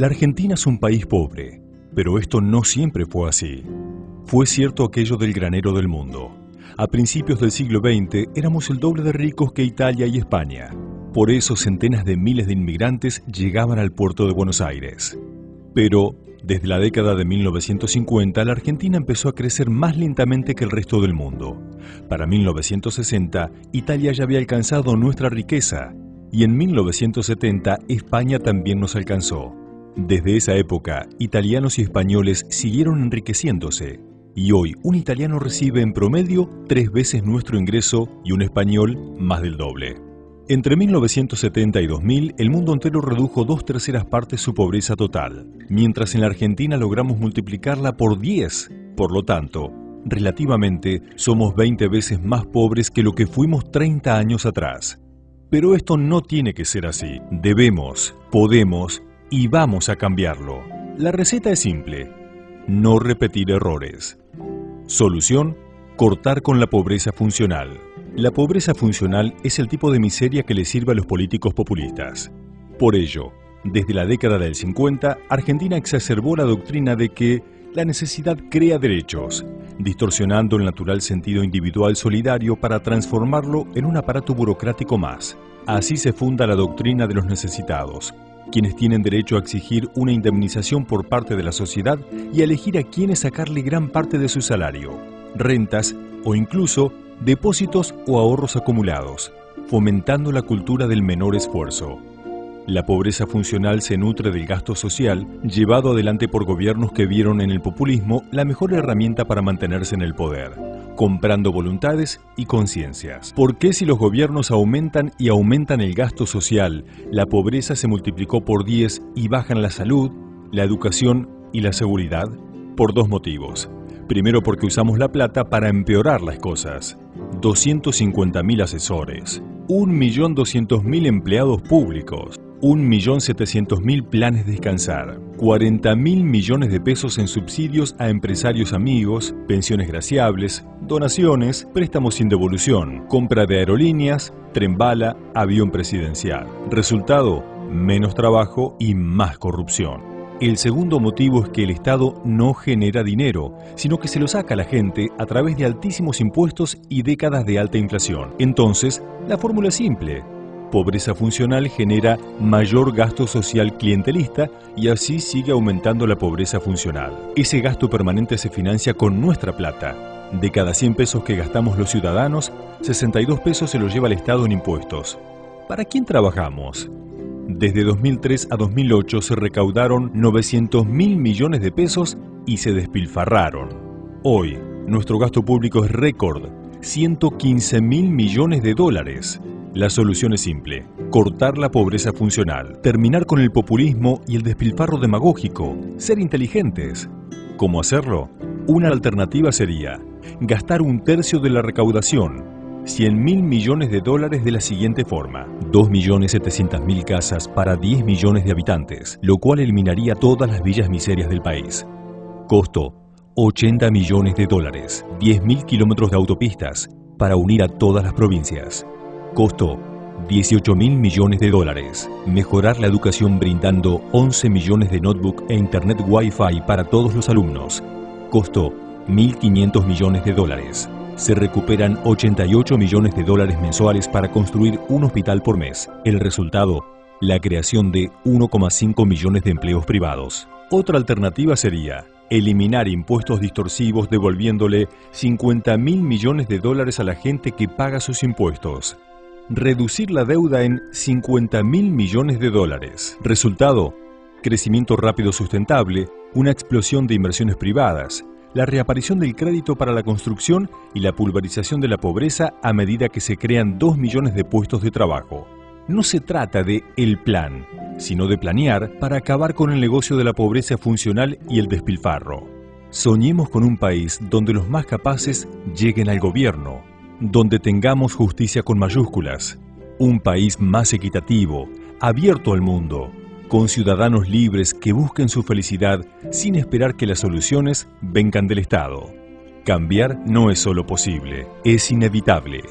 La Argentina es un país pobre, pero esto no siempre fue así. Fue cierto aquello del granero del mundo. A principios del siglo XX éramos el doble de ricos que Italia y España. Por eso centenas de miles de inmigrantes llegaban al puerto de Buenos Aires. Pero, desde la década de 1950, la Argentina empezó a crecer más lentamente que el resto del mundo. Para 1960, Italia ya había alcanzado nuestra riqueza, y en 1970 España también nos alcanzó. Desde esa época, italianos y españoles siguieron enriqueciéndose, y hoy un italiano recibe en promedio 3 veces nuestro ingreso y un español más del doble. Entre 1970 y 2000, el mundo entero redujo 2/3 partes su pobreza total, mientras en la Argentina logramos multiplicarla por 10. Por lo tanto, relativamente, somos 20 veces más pobres que lo que fuimos 30 años atrás. Pero esto no tiene que ser así. Debemos, podemos y vamos a cambiarlo. La receta es simple: no repetir errores. Solución: cortar con la pobreza funcional. La pobreza funcional es el tipo de miseria que le sirve a los políticos populistas. Por ello, desde la década del 50, Argentina exacerbó la doctrina de que la necesidad crea derechos, distorsionando el natural sentido individual solidario para transformarlo en un aparato burocrático más. Así se funda la doctrina de los necesitados, quienes tienen derecho a exigir una indemnización por parte de la sociedad y a elegir a quiénes sacarle gran parte de su salario, rentas o incluso depósitos o ahorros acumulados, fomentando la cultura del menor esfuerzo. La pobreza funcional se nutre del gasto social, llevado adelante por gobiernos que vieron en el populismo la mejor herramienta para mantenerse en el poder, comprando voluntades y conciencias. ¿Por qué si los gobiernos aumentan y aumentan el gasto social, la pobreza se multiplicó por 10 y bajan la salud, la educación y la seguridad? Por 2 motivos. Primero, porque usamos la plata para empeorar las cosas. 250.000 asesores, 1.200.000 empleados públicos, 1.700.000 planes de descansar, 40.000 millones de pesos en subsidios a empresarios amigos, pensiones graciables, donaciones, préstamos sin devolución, compra de aerolíneas, tren bala, avión presidencial. Resultado: menos trabajo y más corrupción. El segundo motivo es que el Estado no genera dinero, sino que se lo saca a la gente a través de altísimos impuestos y décadas de alta inflación. Entonces, la fórmula es simple: pobreza funcional genera mayor gasto social clientelista y así sigue aumentando la pobreza funcional. Ese gasto permanente se financia con nuestra plata. De cada 100 pesos que gastamos los ciudadanos, 62 pesos se los lleva el Estado en impuestos. ¿Para quién trabajamos? Desde 2003 a 2008 se recaudaron 900.000 millones de pesos y se despilfarraron. Hoy, nuestro gasto público es récord: 115.000 millones de dólares. La solución es simple: cortar la pobreza funcional, terminar con el populismo y el despilfarro demagógico, ser inteligentes. ¿Cómo hacerlo? Una alternativa sería gastar 1/3 de la recaudación, 100.000 millones de dólares, de la siguiente forma: 2.700.000 casas para 10 millones de habitantes, lo cual eliminaría todas las villas miserias del país. Costo: 80 millones de dólares, 10.000 kilómetros de autopistas para unir a todas las provincias. Costo: 18.000 millones de dólares, mejorar la educación brindando 11 millones de notebook e internet Wi-Fi para todos los alumnos. Costo: 1.500 millones de dólares. Se recuperan 88 millones de dólares mensuales para construir un hospital por mes. El resultado: la creación de 1,5 millones de empleos privados. Otra alternativa sería eliminar impuestos distorsivos, devolviéndole 50.000 millones de dólares a la gente que paga sus impuestos. Reducir la deuda en 50.000 millones de dólares. Resultado: crecimiento rápido sustentable, una explosión de inversiones privadas, la reaparición del crédito para la construcción y la pulverización de la pobreza a medida que se crean 2 millones de puestos de trabajo. No se trata de el plan, sino de planear para acabar con el negocio de la pobreza funcional y el despilfarro. Soñemos con un país donde los más capaces lleguen al gobierno, donde tengamos justicia con mayúsculas, un país más equitativo, abierto al mundo, con ciudadanos libres que busquen su felicidad sin esperar que las soluciones vengan del Estado. Cambiar no es solo posible, es inevitable.